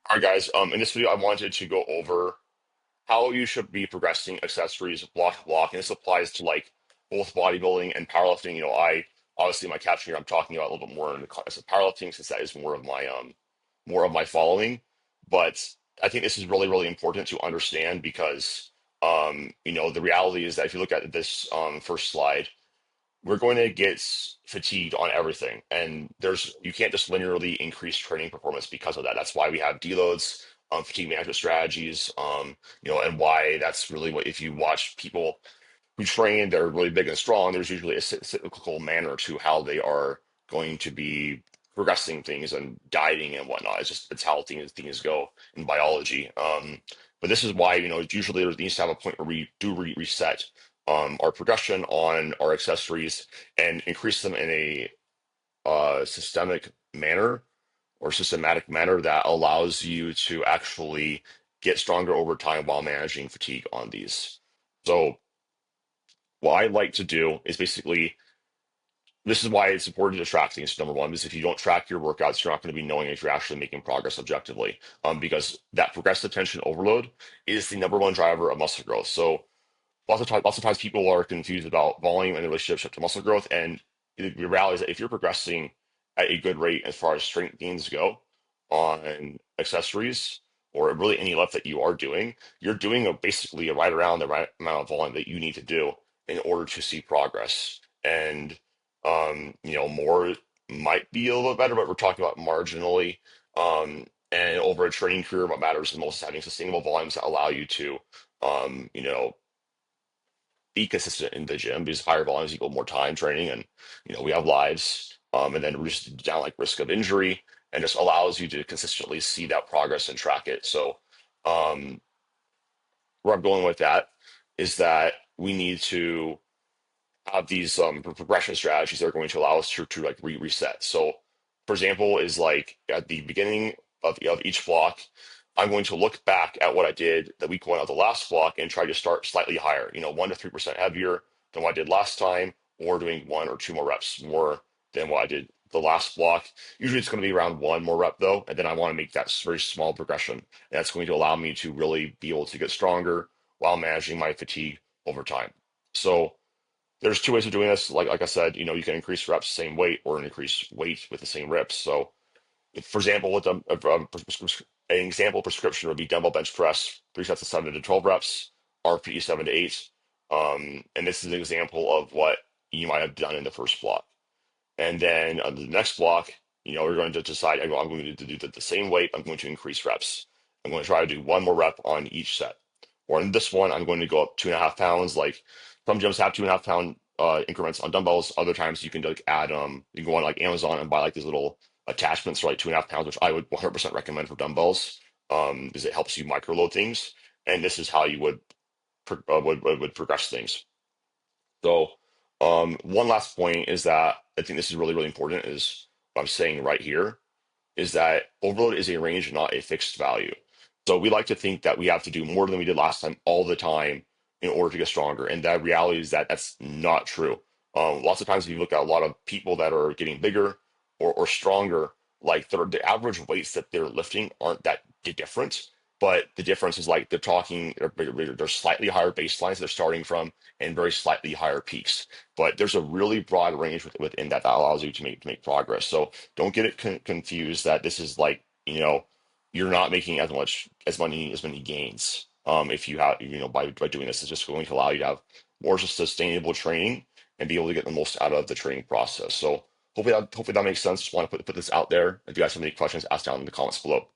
All right, guys. In this video, I wanted to go over how you should be progressing accessories block to block, and this applies to like both bodybuilding and powerlifting. I obviously my caption here, I'm talking about a little bit more in the context of powerlifting since that is more of my following. But I think this is really, really important to understand because the reality is that if you look at this first slide, we're going to get fatigued on everything. And you can't just linearly increase training performance because of that. That's why we have deloads, fatigue management strategies, and why that's really what, if you watch people who train, they're really big and strong, there's usually a cyclical manner to how they are going to be progressing things and dieting and whatnot. It's how things go in biology. But this is why, usually there needs to have a point where we do reset our progression on our accessories and increase them in a systemic manner or systematic manner that allows you to actually get stronger over time while managing fatigue on these. So what I like to do is basically this is why it's important to track things. Number one, because if you don't track your workouts, you're not going to be knowing if you're actually making progress objectively. Because that progressive tension overload is the number one driver of muscle growth. So lots of times people are confused about volume and the relationship to muscle growth. And the reality is that if you're progressing at a good rate as far as strength gains go on accessories or really any lift that you are doing, you're doing basically right around the right amount of volume that you need to do in order to see progress. And more might be a little bit better, but we're talking about marginally. And over a training career, what matters the most is having sustainable volumes that allow you to be consistent in the gym because higher volumes equal more time training and we have lives and then reduce down like risk of injury and just allows you to consistently see that progress and track it. So um where I'm going with that is that we need to have these progression strategies that are going to allow us to like reset. So, for example, is like at the beginning of each block, I'm going to look back at what I did the week one of the last block and try to start slightly higher, 1 to 3% heavier than what I did last time, or doing 1 or 2 more reps more than what I did the last block. Usually it's going to be around one more rep though, and then I want to make that very small progression. And that's going to allow me to really be able to get stronger while managing my fatigue over time. So there's two ways of doing this. Like I said, you can increase reps the same weight or increase weight with the same reps. So, for example, with an example prescription would be dumbbell bench press, 3 sets of 7 to 12 reps, RPE 7 to 8. And this is an example of what you might have done in the first block. And then on the next block, we're going to decide, I'm going to do the same weight. I'm going to increase reps. I'm going to try to do one more rep on each set. Or in this one, I'm going to go up 2.5 pounds. Like some gyms have 2.5 pound increments on dumbbells. Other times you can like add, you can go on like Amazon and buy like these little attachments for like 2.5 pounds, which I would 100% recommend for dumbbells, because it helps you micro load things. And this is how you would progress things. So, one last point is that I think this is really, really important is what I'm saying right here is that overload is a range, not a fixed value. So we like to think that we have to do more than we did last time all the time in order to get stronger. And that reality is that that's not true. Lots of times, if you look at a lot of people that are getting bigger or stronger, like the average weights that they're lifting aren't that different. But the difference is like they're slightly higher baselines they're starting from and very slightly higher peaks. But there's a really broad range within that that allows you to make progress. So don't get it confused that this is like, you're not making as many gains. If you have, by doing this, it's just going to allow you to have more sustainable training and be able to get the most out of the training process. So hopefully that makes sense. Just want to put this out there. If you guys have any questions, ask down in the comments below.